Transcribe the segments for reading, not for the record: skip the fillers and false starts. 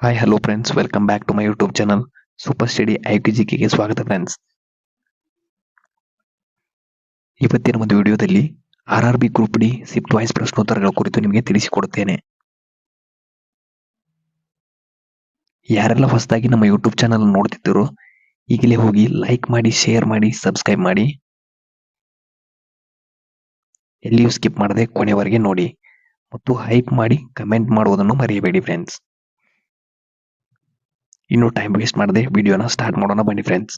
Hi hello friends, welcome back to my YouTube channel super study ಐಕ್ಯುಜಿಕೆಗೆ ಸ್ವಾಗತ friends. ಇವತ್ತಿನ ಒಂದು ವಿಡಿಯೋದಲ್ಲಿ RRB group D shift wise ಪ್ರಶ್ನೋತ್ತರಗಳ ಕುರಿತು ನಿಮಗೆ ತಿಳಿಸಿಕೊಡುತ್ತೇನೆ. ಯಾರೆಲ್ಲ ಹೊಸದಾಗಿ ನಮ್ಮ ಯೂಟ್ಯೂಬ್ ಚಾನಲ್ ನೋಡ್ತಿದ್ದೀರೋ ಈಗಲೇ ಹೋಗಿ ಲೈಕ್ ಮಾಡಿ, ಶೇರ್ ಮಾಡಿ, ಸಬ್ಸ್ಕ್ರೈಬ್ ಮಾಡಿ. ಎಲ್ಲಿಯೂ ಸ್ಕಿಪ್ ಮಾಡದೆ ಕೊನೆವರೆಗೆ ನೋಡಿ ಮತ್ತು ಹೈಪ್ ಮಾಡಿ ಕಮೆಂಟ್ ಮಾಡುವುದನ್ನು ಮರೆಯಬೇಡಿ ಫ್ರೆಂಡ್ಸ್. ಇನ್ನು ಟೈಮ್ ವೇಸ್ಟ್ ಮಾಡದೆ ವಿಡಿಯೋನ ಸ್ಟಾರ್ಟ್ ಮಾಡೋಣ ಬನ್ನಿ ಫ್ರೆಂಡ್ಸ್.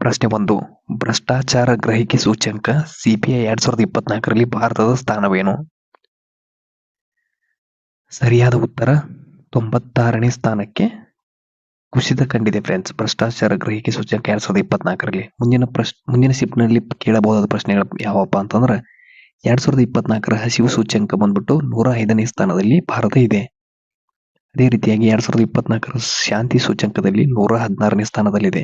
ಪ್ರಶ್ನೆ 1. ಭ್ರಷ್ಟಾಚಾರ ಗ್ರಹಿಕೆ ಸೂಚ್ಯಂಕ CPI 2024ರಲ್ಲಿ ಭಾರತದ ಸ್ಥಾನವೇನು? ಸರಿಯಾದ ಉತ್ತರ 96ನೇ ಸ್ಥಾನಕ್ಕೆ ಕುಸಿತ ಕಂಡಿದೆ ಫ್ರೆಂಡ್ಸ್. ಭ್ರಷ್ಟಾಚಾರ ಗ್ರಹಿಕೆ ಸೂಚ್ಯಂಕ 2024ರಲ್ಲಿ ಮುಂದಿನ ಶಿಫ್ಟ್ನಲ್ಲಿ ಕೇಳಬಹುದಾದ ಪ್ರಶ್ನೆಗಳು ಯಾವಪ್ಪ ಅಂತಂದ್ರೆ 2024ರ ಹಸಿವು ಸೂಚ್ಯಂಕ ಬಂದ್ಬಿಟ್ಟು 105ನೇ ಸ್ಥಾನದಲ್ಲಿ ಭಾರತ ಇದೆ. ಅದೇ ರೀತಿಯಾಗಿ 2024ರ ಶಾಂತಿ ಸೂಚ್ಯಂಕದಲ್ಲಿ 116ನೇ ಸ್ಥಾನದಲ್ಲಿದೆ.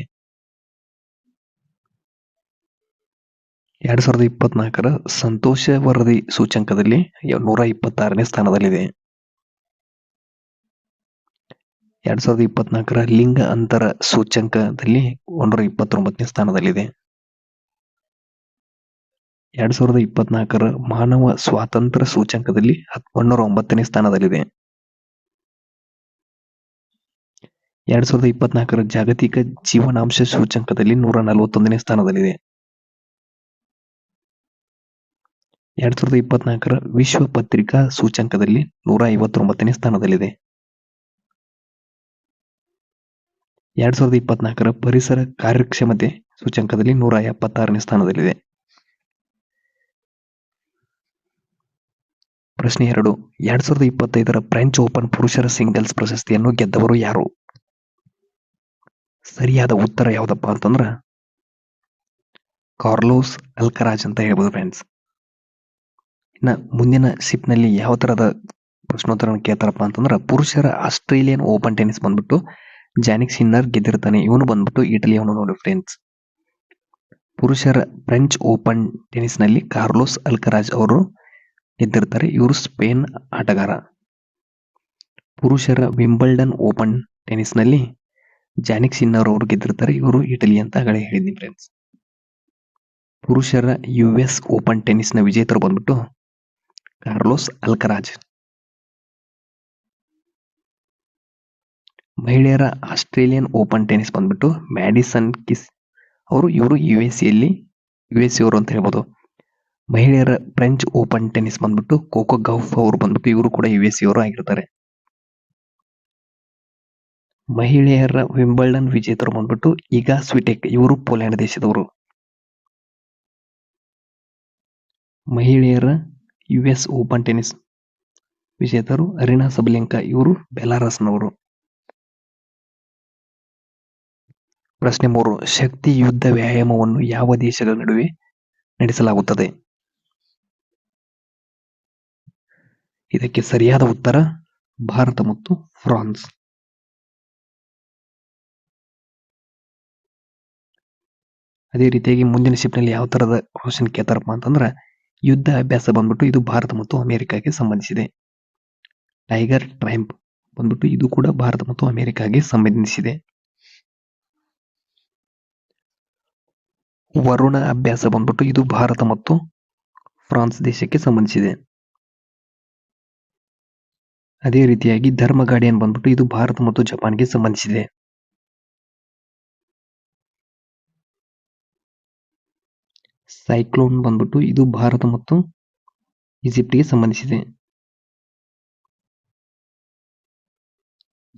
2024ರ ಸಂತೋಷ ವರದಿ ಸೂಚ್ಯಂಕದಲ್ಲಿ 126ನೇ ಸ್ಥಾನದಲ್ಲಿದೆ. 2024ರ ಲಿಂಗ ಅಂತರ ಸೂಚ್ಯಂಕದಲ್ಲಿ 129ನೇ ಸ್ಥಾನದಲ್ಲಿದೆ. 2024ರ ಮಾನವ ಸ್ವಾತಂತ್ರ್ಯ ಸೂಚ್ಯಂಕದಲ್ಲಿ 109ನೇ ಸ್ಥಾನದಲ್ಲಿದೆ. 2024ರ ಜಾಗತಿಕ ಜೀವನಾಂಶ ಸೂಚ್ಯಂಕದಲ್ಲಿ 141ನೇ ಸ್ಥಾನದಲ್ಲಿದೆ. 2024ರ ವಿಶ್ವ ಪತ್ರಿಕಾ ಸೂಚ್ಯಂಕದಲ್ಲಿ 159ನೇ ಸ್ಥಾನದಲ್ಲಿದೆ. 2024ರ ಪರಿಸರ ಕಾರ್ಯಕ್ಷಮತೆ ಸೂಚ್ಯಂಕದಲ್ಲಿ 176ನೇ ಸ್ಥಾನದಲ್ಲಿದೆ. ಪ್ರಶ್ನೆ 2. 2025ರ ಫ್ರೆಂಚ್ ಓಪನ್ ಪುರುಷರ ಸಿಂಗಲ್ಸ್ ಪ್ರಶಸ್ತಿಯನ್ನು ಗೆದ್ದವರು ಯಾರು? ಸರಿಯಾದ ಉತ್ತರ ಯಾವ್ದಪ್ಪ ಅಂತಂದ್ರ ಕಾರ್ಲೋಸ್ ಅಲ್ಕರಾಜ್ ಅಂತ ಹೇಳ್ಬೋದು ಫ್ರೆಂಡ್ಸ್. ಇನ್ನ ಮುಂದಿನ ಶಿಫ್ಟ್ ನಲ್ಲಿ ಯಾವ ತರದ ಪ್ರಶ್ನೋತ್ತರ ಕೇಳ್ತಾರಪ್ಪ ಅಂತಂದ್ರ ಪುರುಷರ ಆಸ್ಟ್ರೇಲಿಯನ್ ಓಪನ್ ಟೆನಿಸ್ ಬಂದ್ಬಿಟ್ಟು ಜಾನಿಕ್ ಸಿನ್ನರ್ ಗೆದ್ದಿರ್ತಾನೆ. ಇವನು ಬಂದ್ಬಿಟ್ಟು ಇಟಲಿಯವನು ನೋಡಿ ಫ್ರೆಂಡ್ಸ್. ಪುರುಷರ ಫ್ರೆಂಚ್ ಓಪನ್ ಟೆನಿಸ್ ನಲ್ಲಿ ಕಾರ್ಲೋಸ್ ಅಲ್ಕರಾಜ್ ಅವರು ಗೆದ್ದಿರ್ತಾರೆ. ಇವರು ಸ್ಪೇನ್ ಆಟಗಾರ. ಪುರುಷರ ವಿಂಬಲ್ಡನ್ ಓಪನ್ ಟೆನಿಸ್ ನಲ್ಲಿ ಜಾನಿಕ್ ಸಿನ್ನರ್ ಅವರು ಗೆದ್ದಿರ್ತಾರೆ. ಇವರು ಇಟಲಿ ಅಂತ ಆಗಲೇ ಹೇಳಿದ್ನಿ ಫ್ರೆಂಡ್ಸ್. ಪುರುಷರ US ಓಪನ್ ಟೆನಿಸ್ ನ ವಿಜೇತರು ಬಂದ್ಬಿಟ್ಟು ಕಾರ್ಲೋಸ್ ಅಲ್ಕರಾಜ್. ಮಹಿಳೆಯರ ಆಸ್ಟ್ರೇಲಿಯನ್ ಓಪನ್ ಟೆನಿಸ್ ಬಂದ್ಬಿಟ್ಟು ಮ್ಯಾಡಿಸನ್ ಕಿಸ್ ಅವರು. ಇವರು USA ಅವರು ಅಂತ ಹೇಳ್ಬೋದು. ಮಹಿಳೆಯರ ಫ್ರೆಂಚ್ ಓಪನ್ ಟೆನಿಸ್ ಬಂದ್ಬಿಟ್ಟು ಕೋಕೋ ಗೌಫ್ ಅವರು ಬಂದ್ಬಿಟ್ಟು ಇವರು ಕೂಡ USA ಅವರು ಆಗಿರ್ತಾರೆ. ಮಹಿಳೆಯರ ವಿಂಬಲ್ಡನ್ ವಿಜೇತರು ಬಂದ್ಬಿಟ್ಟು ಇಗಾ ಸ್ವಿಟೆಕ್, ಇವರು ಪೋಲ್ಯಾಂಡ್ ದೇಶದವರು. ಮಹಿಳೆಯರ US ಓಪನ್ ಟೆನಿಸ್ ವಿಜೇತರು ಅರಿನಾ ಸಬಲೆಂಕಾ, ಇವರು ಬೆಲಾರಸ್ನವರು. ಪ್ರಶ್ನೆ 3. ಶಕ್ತಿ ಯುದ್ಧ ವ್ಯಾಯಾಮವನ್ನು ಯಾವ ದೇಶಗಳ ನಡುವೆ ನಡೆಸಲಾಗುತ್ತದೆ? ಇದಕ್ಕೆ ಸರಿಯಾದ ಉತ್ತರ ಭಾರತ ಮತ್ತು ಫ್ರಾನ್ಸ್. ಅದೇ ರೀತಿಯಾಗಿ ಮುಂದಿನ ಶಿಫ್ಟ್ ನಲ್ಲಿ ಯಾವ ತರದ ಕ್ವಶನ್ ಕೇಳ್ತಾರಪ್ಪ ಅಂತಂದ್ರ ಯುದ್ಧ ಅಭ್ಯಾಸ ಬಂದ್ಬಿಟ್ಟು ಇದು ಭಾರತ ಮತ್ತು ಅಮೆರಿಕಾಗೆ ಸಂಬಂಧಿಸಿದೆ. ಟೈಗರ್ ಟ್ರೈಂಪ್ ಬಂದ್ಬಿಟ್ಟು ಇದು ಕೂಡ ಭಾರತ ಮತ್ತು ಅಮೆರಿಕಾಗೆ ಸಂಬಂಧಿಸಿದೆ. ವರುಣ ಅಭ್ಯಾಸ ಬಂದ್ಬಿಟ್ಟು ಇದು ಭಾರತ ಮತ್ತು ಫ್ರಾನ್ಸ್ ದೇಶಕ್ಕೆ ಸಂಬಂಧಿಸಿದೆ. ಅದೇ ರೀತಿಯಾಗಿ ಧರ್ಮ ಗಾರ್ಡಿಯನ್ ಬಂದ್ಬಿಟ್ಟು ಇದು ಭಾರತ ಮತ್ತು ಜಪಾನ್ಗೆ ಸಂಬಂಧಿಸಿದೆ. ಸೈಕ್ಲೋನ್ ಬಂದ್ಬಿಟ್ಟು ಇದು ಭಾರತ ಮತ್ತು ಈಜಿಪ್ಟ್ಗೆ ಸಂಬಂಧಿಸಿದೆ.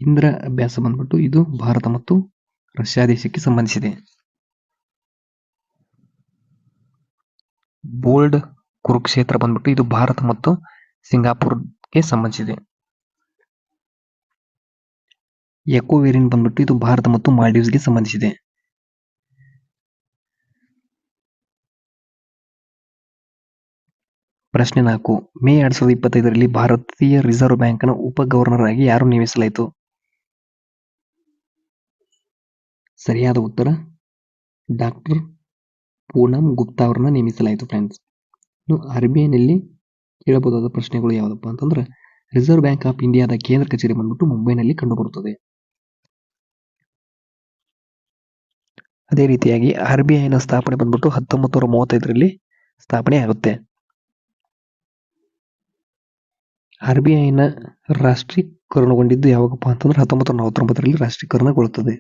ಇಂದ್ರ ಅಭ್ಯಾಸ ಬಂದ್ಬಿಟ್ಟು ಇದು ಭಾರತ ಮತ್ತು ರಷ್ಯಾ ದೇಶಕ್ಕೆ ಸಂಬಂಧಿಸಿದೆ. ಬೋಲ್ಡ್ ಕುರುಕ್ಷೇತ್ರ ಬಂದ್ಬಿಟ್ಟು ಇದು ಭಾರತ ಮತ್ತು ಸಿಂಗಾಪುರ್ಗೆ ಸಂಬಂಧಿಸಿದೆ. ಎಕೋವೇರಿನ್ ಬಂದ್ಬಿಟ್ಟು ಇದು ಭಾರತ ಮತ್ತು ಮಾಲ್ಡೀವ್ಸ್ಗೆ ಸಂಬಂಧಿಸಿದೆ. ಪ್ರಶ್ನೆ 4. ಮೇ 2025ರಲ್ಲಿ ಭಾರತೀಯ ರಿಸರ್ವ್ ಬ್ಯಾಂಕ್ನ ಉಪ ಗವರ್ನರ್ ಆಗಿ ಯಾರು ನೇಮಿಸಲಾಯಿತು? ಸರಿಯಾದ ಉತ್ತರ ಡಾಕ್ಟರ್ ಪೂನಂ ಗುಪ್ತಾ ಅವರನ್ನ ನೇಮಿಸಲಾಯಿತು ಫ್ರೆಂಡ್ಸ್. ಇನ್ನು RBI ನಲ್ಲಿ ಕೇಳಬಹುದಾದ ಪ್ರಶ್ನೆಗಳು ಯಾವುದಪ್ಪ ಅಂತಂದ್ರೆ ರಿಸರ್ವ್ ಬ್ಯಾಂಕ್ ಆಫ್ ಇಂಡಿಯಾದ ಕೇಂದ್ರ ಕಚೇರಿ ಬಂದ್ಬಿಟ್ಟು ಮುಂಬೈನಲ್ಲಿ ಕಂಡುಬರುತ್ತದೆ. ಅದೇ ರೀತಿಯಾಗಿ RBI ನ ಸ್ಥಾಪನೆ ಬಂದ್ಬಿಟ್ಟು 1935ರಲ್ಲಿ ಸ್ಥಾಪನೆ ಆಗುತ್ತೆ. RBI ನ ರಾಷ್ಟ್ರೀಕರಣಗೊಂಡಿದ್ದು ಯಾವಾಗಪ್ಪ ಅಂತಂದ್ರೆ 1949ರಲ್ಲಿ ರಾಷ್ಟ್ರೀಕರಣಗೊಳ್ಳುತ್ತದೆ.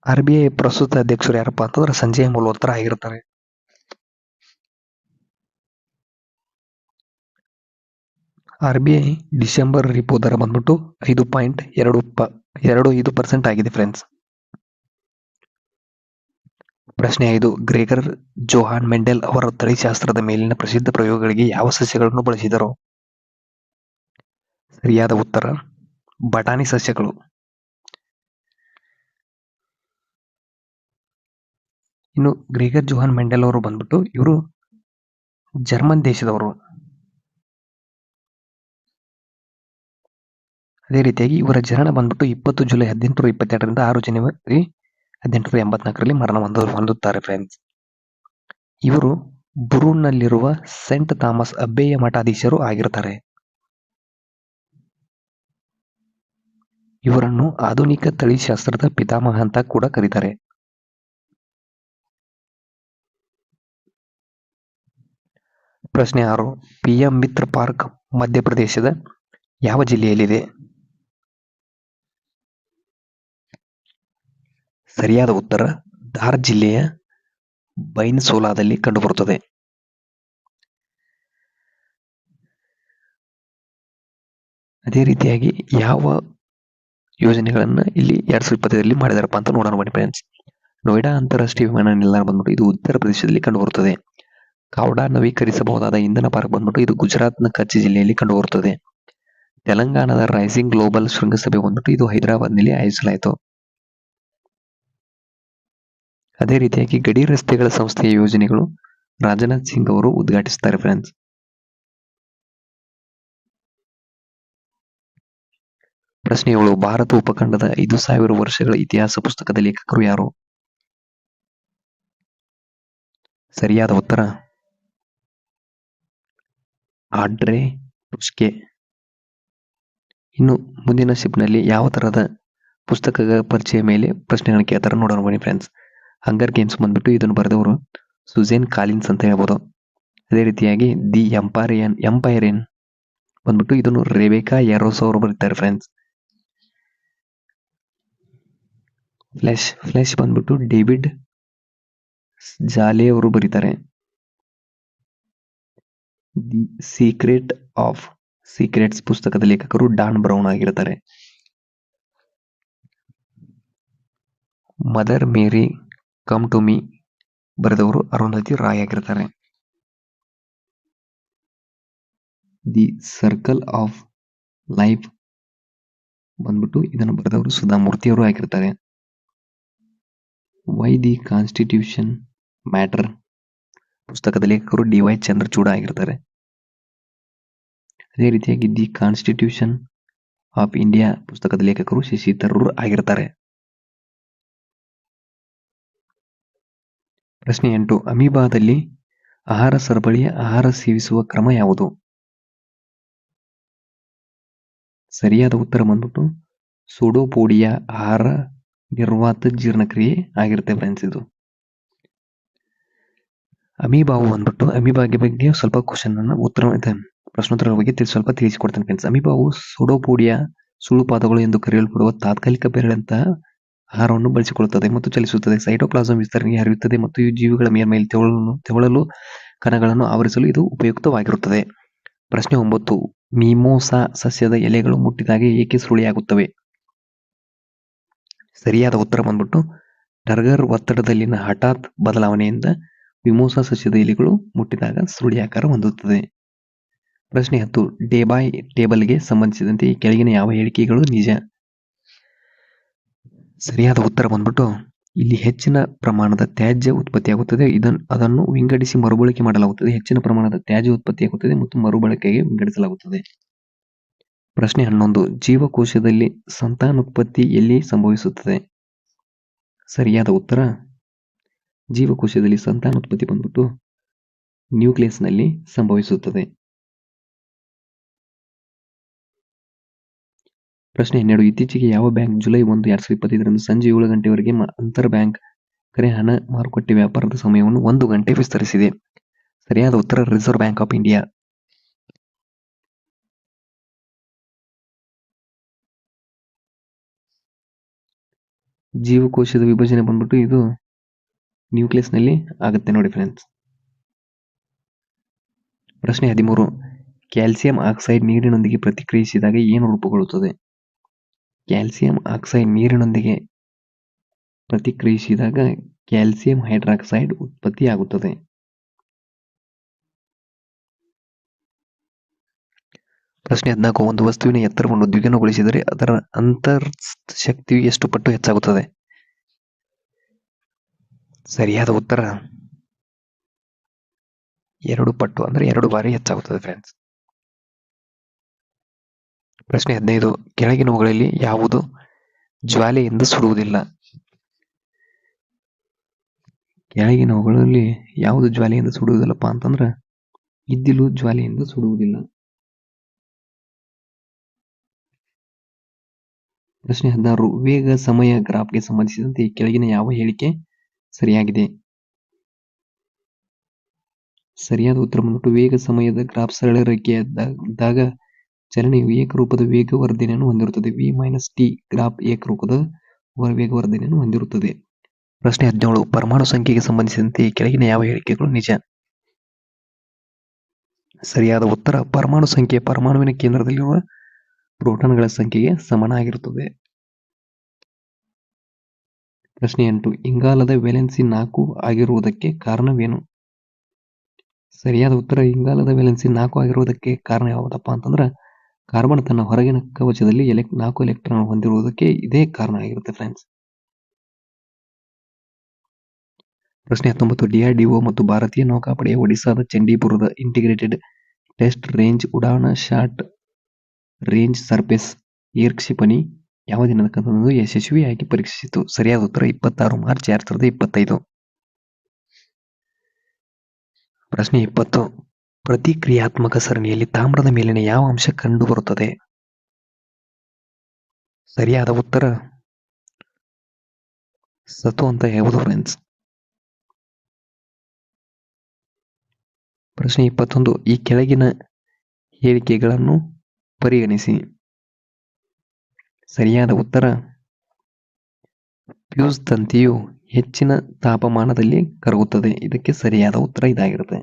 RBI ಪ್ರಸ್ತುತ ಅಧ್ಯಕ್ಷರು ಯಾರಪ್ಪ ಅಂತಂದ್ರೆ ಸಂಜಯ್ ಮಲ್ಹೋತ್ರಾ ಆಗಿರ್ತಾರೆ. RBI ಡಿಸೆಂಬರ್ ರಿಪೋ ದರ ಬಂದ್ಬಿಟ್ಟು 5.25% ಆಗಿದೆ ಫ್ರೆಂಡ್ಸ್. ಪ್ರಶ್ನೆ 5. ಗ್ರೆಗರ್ ಜೋಹಾನ್ ಮೆಂಡೆಲ್ ಅವರ ತಳಿಶಾಸ್ತ್ರದ ಮೇಲಿನ ಪ್ರಸಿದ್ಧ ಪ್ರಯೋಗಗಳಿಗೆ ಯಾವ ಸಸ್ಯಗಳನ್ನು ಬಳಸಿದರು? ಸರಿಯಾದ ಉತ್ತರ ಬಟಾಣಿ ಸಸ್ಯಗಳು. ಇನ್ನು ಗ್ರೆಗರ್ ಜೋಹಾನ್ ಮೆಂಡೆಲ್ ಅವರು ಬಂದ್ಬಿಟ್ಟು ಇವರು ಜರ್ಮನ್ ದೇಶದವರು. ಅದೇ ರೀತಿಯಾಗಿ ಇವರ ಜನನ ಬಂದ್ಬಿಟ್ಟು 20 ಜುಲೈ 1822ರಿಂದ 6 ಜನವರಿ 1884ರಲ್ಲಿ ಮರಣ ಹೊಂದುತ್ತಾರೆ ಫ್ರೆಂಡ್ಸ್. ಇವರು ಬುರೂನ್ನಲ್ಲಿರುವ ಸೆಂಟ್ ಥಾಮಸ್ ಅಬ್ಬೆಯ ಮಠಾಧೀಶರು ಆಗಿರ್ತಾರೆ. ಇವರನ್ನು ಆಧುನಿಕ ತಳಿಶಾಸ್ತ್ರದ ಪಿತಾಮಹ ಅಂತ ಕೂಡ ಕರೀತಾರೆ. ಪ್ರಶ್ನೆ 6. PM ಮಿತ್ರ ಪಾರ್ಕ್ ಮಧ್ಯಪ್ರದೇಶದ ಯಾವ ಜಿಲ್ಲೆಯಲ್ಲಿದೆ? ಸರಿಯಾದ ಉತ್ತರ ಧಾರ್ ಜಿಲ್ಲೆಯ ಬೈನ್ಸೋಲಾದಲ್ಲಿ ಕಂಡುಬರುತ್ತದೆ. ಅದೇ ರೀತಿಯಾಗಿ ಯಾವ ಯೋಜನೆಗಳನ್ನ ಇಲ್ಲಿ 2025ರಲ್ಲಿ ಮಾಡಿದಾರಪ್ಪ ಅಂತ ನೋಡೋಣ ಬನ್ನಿ ಫ್ರೆಂಡ್ಸ್. ನೋಯ್ಡಾ ಅಂತಾರಾಷ್ಟ್ರೀಯ ವಿಮಾನ ನಿಲ್ದಾಣ ಬಂದ್ಬಿಟ್ಟು ಇದು ಉತ್ತರ ಪ್ರದೇಶದಲ್ಲಿ ಕಂಡುಬರುತ್ತದೆ. ಕೌಡಾ ನವೀಕರಿಸಬಹುದಾದ ಇಂಧನ ಪಾರ್ಕ್ ಬಂದ್ಬಿಟ್ಟು ಇದು ಗುಜರಾತ್ನ ಕಚ್ ಜಿಲ್ಲೆಯಲ್ಲಿ ಕಂಡುಬರುತ್ತದೆ. ತೆಲಂಗಾಣದ ರೈಸಿಂಗ್ ಗ್ಲೋಬಲ್ ಶೃಂಗಸಭೆ ಬಂದ್ಬಿಟ್ಟು ಇದು ಹೈದರಾಬಾದ್ನಲ್ಲಿ ಆಯೋಜಿಸಲಾಯಿತು. ಅದೇ ರೀತಿಯಾಗಿ ಗಡಿ ರಸ್ತೆಗಳ ಸಂಸ್ಥೆಯ ಯೋಜನೆಗಳು ರಾಜನಾಥ್ ಸಿಂಗ್ ಅವರು ಉದ್ಘಾಟಿಸುತ್ತಾರೆ ಫ್ರೆಂಡ್ಸ್. ಪ್ರಶ್ನೆ 7. ಭಾರತ ಉಪಖಂಡದ 5,000 ವರ್ಷಗಳ ಇತಿಹಾಸ ಪುಸ್ತಕದ ಲೇಖಕರು ಯಾರು? ಸರಿಯಾದ ಉತ್ತರ ಆಡ್ರೆ ಟುಸ್ಕೆ. ಇನ್ನು ಮುಂದಿನ ಶಿಪ್ನಲ್ಲಿ ಯಾವ ತರಹದ ಪುಸ್ತಕಗಳ ಪರಿಚಯ ಮೇಲೆ ಪ್ರಶ್ನೆಗಳನ್ನು ಕೇಳ್ತಾರೆ ನೋಡೋಣ ಬನ್ನಿ ಫ್ರೆಂಡ್ಸ್. ಹಂಗರ್ ಗೇಮ್ಸ್ ಬಂದ್ಬಿಟ್ಟು ಇದನ್ನು ಬರೆದವರು ಸುಜೇನ್ ಕಾಲಿನ್ಸ್ ಅಂತ ಹೇಳ್ಬೋದು. ಅದೇ ರೀತಿಯಾಗಿ ದಿ ಎಂಪೈರಿಯನ್ ಬಂದ್ಬಿಟ್ಟು ಇದನ್ನು ರೆಬೆಕಾ ಯಾರೋಸ್ ಅವರು ಬರೀತಾರೆ ಫ್ರೆಂಡ್ಸ್. ಫ್ಲೆಶ್ ಬಂದ್ಬಿಟ್ಟು ಡೇವಿಡ್ ಜಾಲೆ ಅವರು ಬರೀತಾರೆ. ದಿ ಸೀಕ್ರೆಟ್ ಆಫ್ ಸೀಕ್ರೆಟ್ಸ್ ಪುಸ್ತಕದ ಲೇಖಕರು ಡಾನ್ ಬ್ರೌನ್ ಆಗಿರ್ತಾರೆ. Mother Mary come to me ಬರೆದವರು ಅರುಂಧತಿ ರಾಯ್ ಆಗಿರ್ತಾರೆ. ದಿ ಸರ್ಕಲ್ ಆಫ್ ಲೈಫ್ ಬಂದ್ಬಿಟ್ಟು ಇದನ್ನು ಬರೆದವರು ಸುಧಾಮೂರ್ತಿ ಅವರು ಆಗಿರ್ತಾರೆ. ವೈ ದಿ ಕಾನ್ಸ್ಟಿಟ್ಯೂಷನ್ ಮ್ಯಾಟರ್ ಪುಸ್ತಕದ ಲೇಖಕರು DY ಚಂದ್ರಚೂಡ ಆಗಿರ್ತಾರೆ. ಅದೇ ರೀತಿಯಾಗಿ ದಿ ಕಾನ್ಸ್ಟಿಟ್ಯೂಷನ್ ಆಫ್ ಇಂಡಿಯಾ ಪುಸ್ತಕದ ಲೇಖಕರು ಶಶಿ ತರೂರ್ ಆಗಿರ್ತಾರೆ. ಪ್ರಶ್ನೆ 8. ಅಮೀಬಾದಲ್ಲಿ ಆಹಾರ ಸರಪಳಿಯ ಆಹಾರ ಸೇವಿಸುವ ಕ್ರಮ ಯಾವುದು? ಸರಿಯಾದ ಉತ್ತರ ಬಂದ್ಬಿಟ್ಟು ಸೂಡೋಪೋಡಿಯಾ ಆಹಾರ ನಿರ್ವಾತ ಜೀರ್ಣಕ್ರಿಯೆ ಆಗಿರುತ್ತೆ ಫ್ರೆಂಡ್ಸ್. ಇದು ಅಮೀಬಾವು ಬಂದ್ಬಿಟ್ಟು ಅಮೀಬಾಗೆ ಬಗ್ಗೆ ಸ್ವಲ್ಪ ಕ್ವಶನ್ ಪ್ರಶ್ನೋತ್ತರ ಬಗ್ಗೆ ಸ್ವಲ್ಪ ತಿಳಿಸಿಕೊಡ್ತೇನೆ ಫ್ರೆಂಡ್ಸ್. ಅಮೀಬಾವು ಸೂಡೋಪೋಡಿಯಾ ಸುಳುಪಾದಗಳು ಎಂದು ಕರೆಯಲ್ಪಡುವ ತಾತ್ಕಾಲಿಕ ಬೆರಳಂತಹ ಆಹಾರವನ್ನು ಬಳಸಿಕೊಳ್ಳುತ್ತದೆ ಮತ್ತು ಚಲಿಸುತ್ತದೆ. ಸೈಟೋಪ್ಲಾಸಂ ವಿಸ್ತರಣೆಗೆ ಹರಿಯುತ್ತದೆ ಮತ್ತು ಈ ಜೀವಿಗಳ ಮೇಲ್ಮೈಯಲ್ಲಿ ತೆವಳಲು ಕಣಗಳನ್ನು ಆವರಿಸಲು ಇದು ಉಪಯುಕ್ತವಾಗಿರುತ್ತದೆ. ಪ್ರಶ್ನೆ 9. ಮಿಮೋಸಾ ಸಸ್ಯದ ಎಲೆಗಳು ಮುಟ್ಟಿದಾಗ ಏಕೆ ಸುಳಿಯಾಗುತ್ತವೆ? ಸರಿಯಾದ ಉತ್ತರ ಬಂದ್ಬಿಟ್ಟು ಟರ್ಗರ್ ಒತ್ತಡದಲ್ಲಿನ ಹಠಾತ್ ಬದಲಾವಣೆಯಿಂದ ಮಿಮೋಸಾ ಸಸ್ಯದ ಎಲೆಗಳು ಮುಟ್ಟಿದಾಗ ಸುರುಳಿಯಾಕಾರ ಹೊಂದುತ್ತದೆ. ಪ್ರಶ್ನೆ 10. ಡೇ ಬೈ ಟೇಬಲ್ಗೆ ಸಂಬಂಧಿಸಿದಂತೆ ಈ ಕೆಳಗಿನ ಯಾವ ಹೇಳಿಕೆಗಳು ನಿಜ? ಸರಿಯಾದ ಉತ್ತರ ಬಂದ್ಬಿಟ್ಟು ಇಲ್ಲಿ ಹೆಚ್ಚಿನ ಪ್ರಮಾಣದ ತ್ಯಾಜ್ಯ ಉತ್ಪತ್ತಿಯಾಗುತ್ತದೆ, ಅದನ್ನು ವಿಂಗಡಿಸಿ ಮರುಬಳಕೆ ಮಾಡಲಾಗುತ್ತದೆ. ಹೆಚ್ಚಿನ ಪ್ರಮಾಣದ ತ್ಯಾಜ್ಯ ಉತ್ಪತ್ತಿಯಾಗುತ್ತದೆ ಮತ್ತು ಮರುಬಳಕೆಗೆ ವಿಂಗಡಿಸಲಾಗುತ್ತದೆ. ಪ್ರಶ್ನೆ 11. ಜೀವಕೋಶದಲ್ಲಿ ಸಂತಾನೋತ್ಪತ್ತಿ ಎಲ್ಲಿ ಸಂಭವಿಸುತ್ತದೆ? ಸರಿಯಾದ ಉತ್ತರ ಜೀವಕೋಶದಲ್ಲಿ ಸಂತಾನೋತ್ಪತ್ತಿ ಬಂದ್ಬಿಟ್ಟು ನ್ಯೂಕ್ಲಿಯಸ್ನಲ್ಲಿ ಸಂಭವಿಸುತ್ತದೆ. ಪ್ರಶ್ನೆ 12. ಇತ್ತೀಚೆಗೆ ಯಾವ ಬ್ಯಾಂಕ್ ಜುಲೈ 1, 2025 ಸಂಜೆ 7 ಗಂಟೆವರೆಗೆ ಅಂತರ್ ಬ್ಯಾಂಕ್ ಕರೆ ಹಣ ಮಾರುಕಟ್ಟೆ ವ್ಯಾಪಾರದ ಸಮಯವನ್ನು 1 ಗಂಟೆ ವಿಸ್ತರಿಸಿದೆ? ಸರಿಯಾದ ಉತ್ತರ ರಿಸರ್ವ್ ಬ್ಯಾಂಕ್ ಆಫ್ ಇಂಡಿಯಾ. ಜೀವಕೋಶದ ವಿಭಜನೆ ಬಂದ್ಬಿಟ್ಟು ಇದು ನ್ಯೂಕ್ಲಿಯಸ್ನಲ್ಲಿ ಆಗುತ್ತೆ ನೋಡಿ ಫ್ರೆಂಡ್ಸ್. ಪ್ರಶ್ನೆ 13. ಕ್ಯಾಲ್ಸಿಯಂ ಆಕ್ಸೈಡ್ ನೀರಿನೊಂದಿಗೆ ಪ್ರತಿಕ್ರಿಯಿಸಿದಾಗ ಏನು ರೂಪುಗೊಳ್ಳುತ್ತದೆ? ಕ್ಯಾಲ್ಸಿಯಂ ಆಕ್ಸೈಡ್ ನೀರಿನೊಂದಿಗೆ ಪ್ರತಿಕ್ರಿಯಿಸಿದಾಗ ಕ್ಯಾಲ್ಸಿಯಂ ಹೈಡ್ರಾಕ್ಸೈಡ್ ಉತ್ಪತ್ತಿಯಾಗುತ್ತದೆ. ಪ್ರಶ್ನೆ 14. ಒಂದು ವಸ್ತುವಿನ ಎತ್ತರವನ್ನು ದ್ವಿಗುಣಗೊಳಿಸಿದರೆ ಅದರ ಅಂತರ್ಶಕ್ತಿಯು ಎಷ್ಟು ಪಟ್ಟು ಹೆಚ್ಚಾಗುತ್ತದೆ? ಸರಿಯಾದ ಉತ್ತರ 2 ಪಟ್ಟು, ಅಂದ್ರೆ 2 ಬಾರಿ ಹೆಚ್ಚಾಗುತ್ತದೆ ಫ್ರೆಂಡ್ಸ್. ಪ್ರಶ್ನೆ 15. ಕೆಳಗಿನವುಗಳಲ್ಲಿ ಯಾವುದು ಜ್ವಾಲೆಯಿಂದ ಸುಡುವುದಿಲ್ಲ? ಕೆಳಗಿನವುಗಳಲ್ಲಿ ಯಾವುದು ಜ್ವಾಲೆಯಿಂದ ಸುಡುವುದಿಲ್ಲಪ್ಪ ಅಂತಂದ್ರೆ ಇದ್ದಿಲು ಜ್ವಾಲೆಯಿಂದ ಸುಡುವುದಿಲ್ಲ. ಪ್ರಶ್ನೆ 16. ವೇಗ ಸಮಯ ಗ್ರಾಫ್ಗೆ ಸಂಬಂಧಿಸಿದಂತೆ ಕೆಳಗಿನ ಯಾವ ಹೇಳಿಕೆ ಸರಿಯಾಗಿದೆ? ಸರಿಯಾದ ಉತ್ತರ ಬಂದ್ಬಿಟ್ಟು ವೇಗ ಸಮಯದ ಗ್ರಾಫ್ ಸರಳ ರೇಖೆಯಾದಾಗ ಚಲನೆಯು ಏಕರೂಪದ ವೇಗವರ್ಧನೆಯನ್ನು ಹೊಂದಿರುತ್ತದೆ. v-t ಗ್ರಾಫ್ ಏಕರೂಪದ ವೇಗವರ್ಧನೆಯನ್ನು ಹೊಂದಿರುತ್ತದೆ. ಪ್ರಶ್ನೆ 17. ಪರಮಾಣು ಸಂಖ್ಯೆಗೆ ಸಂಬಂಧಿಸಿದಂತೆ ಕೆಳಗಿನ ಯಾವ ಹೇಳಿಕೆಗಳು ನಿಜ? ಸರಿಯಾದ ಉತ್ತರ ಪರಮಾಣು ಸಂಖ್ಯೆ ಪರಮಾಣುವಿನ ಕೇಂದ್ರದಲ್ಲಿರುವ ಪ್ರೋಟಾನ್ಗಳ ಸಂಖ್ಯೆಗೆ ಸಮನಾಗಿರುತ್ತದೆ. ಪ್ರಶ್ನೆ 8. ಇಂಗಾಲದ ವೇಲೆನ್ಸಿ 4 ಆಗಿರುವುದಕ್ಕೆ ಕಾರಣವೇನು? ಸರಿಯಾದ ಉತ್ತರ ಇಂಗಾಲದ ವೇಲೆನ್ಸಿ 4 ಆಗಿರುವುದಕ್ಕೆ ಕಾರಣ ಯಾವುದಪ್ಪ ಅಂತಂದ್ರೆ ಕಾರ್ಬನ್ ತನ್ನ ಹೊರಗಿನ ಕವಚದಲ್ಲಿ 4 ಎಲೆಕ್ಟ್ರಾನ್ ಹೊಂದಿರುವುದಕ್ಕೆ ಇದೇ ಕಾರಣ ಆಗಿರುತ್ತೆ ಫ್ರೆಂಡ್ಸ್. ಪ್ರಶ್ನೆ 19. DRDO ಮತ್ತು ಭಾರತೀಯ ನೌಕಾಪಡೆಯ ಒಡಿಶಾದ ಚಂಡೀಪುರದ ಇಂಟಿಗ್ರೇಟೆಡ್ ಟೆಸ್ಟ್ ರೇಂಜ್ ಉಡಾಣ ಶಾರ್ಟ್ ರೇಂಜ್ ಸರ್ಫೇಸ್ ಏರ್ ಕ್ಷಿಪಣಿ ಯಾವ ದಿನದ ಕಂದು ಯಶಸ್ವಿಯಾಗಿ ಪರೀಕ್ಷಿಸಿತು? ಸರಿಯಾದ ಉತ್ತರ 26 ಮಾರ್ಚ್ 2025. ಪ್ರಶ್ನೆ 20. ಪ್ರತಿಕ್ರಿಯಾತ್ಮಕ ಸರಣಿಯಲ್ಲಿ ತಾಮ್ರದ ಮೇಲಿನ ಯಾವ ಅಂಶ ಕಂಡುಬರುತ್ತದೆ? ಸರಿಯಾದ ಉತ್ತರ ಸತು ಅಂತ ಯಾವುದು ಫ್ರೆಂಡ್ಸ್. ಪ್ರಶ್ನೆ 21. ಈ ಕೆಳಗಿನ ಹೇಳಿಕೆಗಳನ್ನು ಪರಿಗಣಿಸಿ. ಸರಿಯಾದ ಉತ್ತರ ಫ್ಯೂಸ್ ತಂತಿಯು ಹೆಚ್ಚಿನ ತಾಪಮಾನದಲ್ಲಿ ಕರಗುತ್ತದೆ. ಇದಕ್ಕೆ ಸರಿಯಾದ ಉತ್ತರ ಇದಾಗಿರುತ್ತೆ.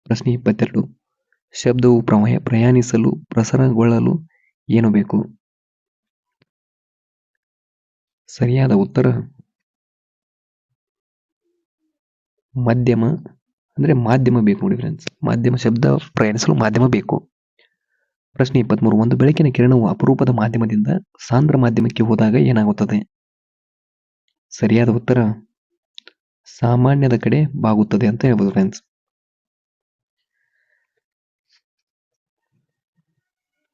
ಪ್ರಶ್ನೆ 22. ಶಬ್ದವು ಪ್ರಯಾಣಿಸಲು ಪ್ರಸರಣಗೊಳ್ಳಲು ಏನು ಬೇಕು? ಸರಿಯಾದ ಉತ್ತರ ಮಾಧ್ಯಮ ಬೇಕು ನೋಡಿ ಫ್ರೆಂಡ್ಸ್. ಶಬ್ದ ಪ್ರಯಾಣಿಸಲು ಮಾಧ್ಯಮ ಬೇಕು. ಪ್ರಶ್ನೆ 23. ಒಂದು ಬೆಳಕಿನ ಕಿರಣವು ಅಪರೂಪದ ಮಾಧ್ಯಮದಿಂದ ಸಾಂದ್ರ ಮಾಧ್ಯಮಕ್ಕೆ ಹೋದಾಗ ಏನಾಗುತ್ತದೆ? ಸರಿಯಾದ ಉತ್ತರ ಸಾಮಾನ್ಯದ ಕಡೆ ಬಾಗುತ್ತದೆ ಅಂತ ಹೇಳ್ಬೋದು ಫ್ರೆಂಡ್ಸ್.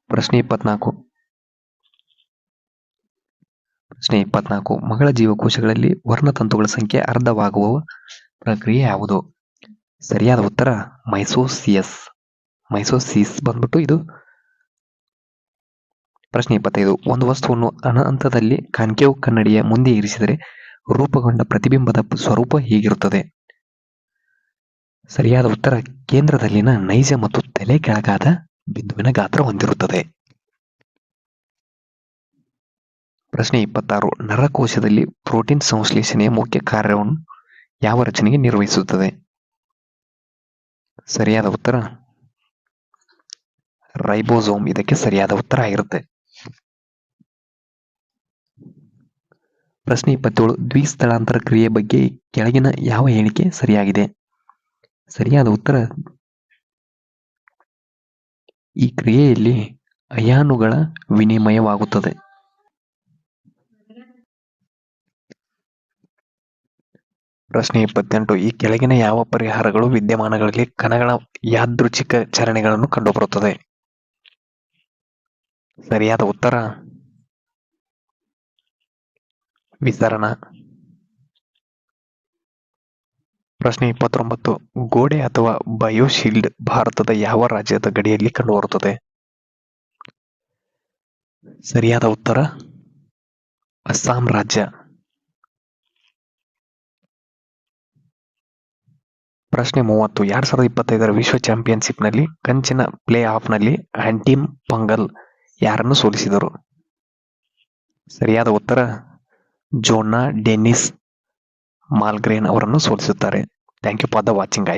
ಪ್ರಶ್ನೆ 24. ಮಗಳ ಜೀವಕೋಶಗಳಲ್ಲಿ ವರ್ಣತಂತುಗಳ ಸಂಖ್ಯೆ ಅರ್ಧವಾಗುವ ಪ್ರಕ್ರಿಯೆ ಯಾವುದು? ಸರಿಯಾದ ಉತ್ತರ ಮೈಸೋಸಿಸ್ ಬಂದ್ಬಿಟ್ಟು ಇದು. ಪ್ರಶ್ನೆ 25. ಒಂದು ವಸ್ತುವನ್ನು ಅನಂತದಲ್ಲಿ ಕಾನ್ಕೇವ್ ಕನ್ನಡಿಯ ಮುಂದೆ ಇರಿಸಿದರೆ ರೂಪುಗೊಂಡ ಪ್ರತಿಬಿಂಬದ ಸ್ವರೂಪ ಹೇಗಿರುತ್ತದೆ? ಸರಿಯಾದ ಉತ್ತರ ಕೇಂದ್ರದಲ್ಲಿನ ನೈಜ ಮತ್ತು ತಲೆ ಕೆಳಗಾದ ಬಿಂದುವಿನ ಗಾತ್ರ ಹೊಂದಿರುತ್ತದೆ. ಪ್ರಶ್ನೆ 26. ನರಕೋಶದಲ್ಲಿ ಪ್ರೋಟೀನ್ ಸಂಶ್ಲೇಷಣೆಯ ಮುಖ್ಯ ಕಾರ್ಯವನ್ನು ಯಾವ ರಚನೆಗೆ ನಿರ್ವಹಿಸುತ್ತದೆ? ಸರಿಯಾದ ಉತ್ತರ ರೈಬೋಸೋಮ್ ಇದಕ್ಕೆ ಸರಿಯಾದ ಉತ್ತರ ಆಗಿರುತ್ತೆ. ಪ್ರಶ್ನೆ 27. ದ್ವಿಸ್ಥಳಾಂತರ ಕ್ರಿಯೆ ಬಗ್ಗೆ ಕೆಳಗಿನ ಯಾವ ಹೇಳಿಕೆ ಸರಿಯಾಗಿದೆ? ಸರಿಯಾದ ಉತ್ತರ ಈ ಕ್ರಿಯೆಯಲ್ಲಿ ಅಯಾನುಗಳ ವಿನಿಮಯವಾಗುತ್ತದೆ. ಪ್ರಶ್ನೆ 28. ಈ ಕೆಳಗಿನ ಯಾವ ಪರಿಹಾರಗಳು ವಿದ್ಯಮಾನಗಳಲ್ಲಿ ಕಣಗಳ ಯಾದೃಚ್ಛಿಕ ಚಲನೆಗಳನ್ನು ಕಂಡುಬರುತ್ತದೆ? ಸರಿಯಾದ ಉತ್ತರ ವಿಸರಣ. ಪ್ರಶ್ನೆ 29. ಗೋಡೆ ಅಥವಾ ಬಯೋಶೀಲ್ಡ್ ಭಾರತದ ಯಾವ ರಾಜ್ಯದ ಗಡಿಯಲ್ಲಿ ಕಂಡುಬರುತ್ತದೆ? ಸರಿಯಾದ ಉತ್ತರ ಅಸ್ಸಾಂ ರಾಜ್ಯ. ಪ್ರಶ್ನೆ 30. 2025 ವಿಶ್ವ ಚಾಂಪಿಯನ್ಶಿಪ್ನಲ್ಲಿ ಕಂಚಿನ ಪ್ಲೇ ಆಫ್ನಲ್ಲಿ ಆಂಟಿಮ್ ಪಂಗಲ್ ಯಾರನ್ನು ಸೋಲಿಸಿದರು? ಸರಿಯಾದ ಉತ್ತರ ಜೋನ್ನಾ ಡೆನ್ನಿಸ್ ಮಾಲ್ಗ್ರೇನ್ ಅವರನ್ನು ಸೋಲಿಸುತ್ತಾರೆ. Thank you for the watching.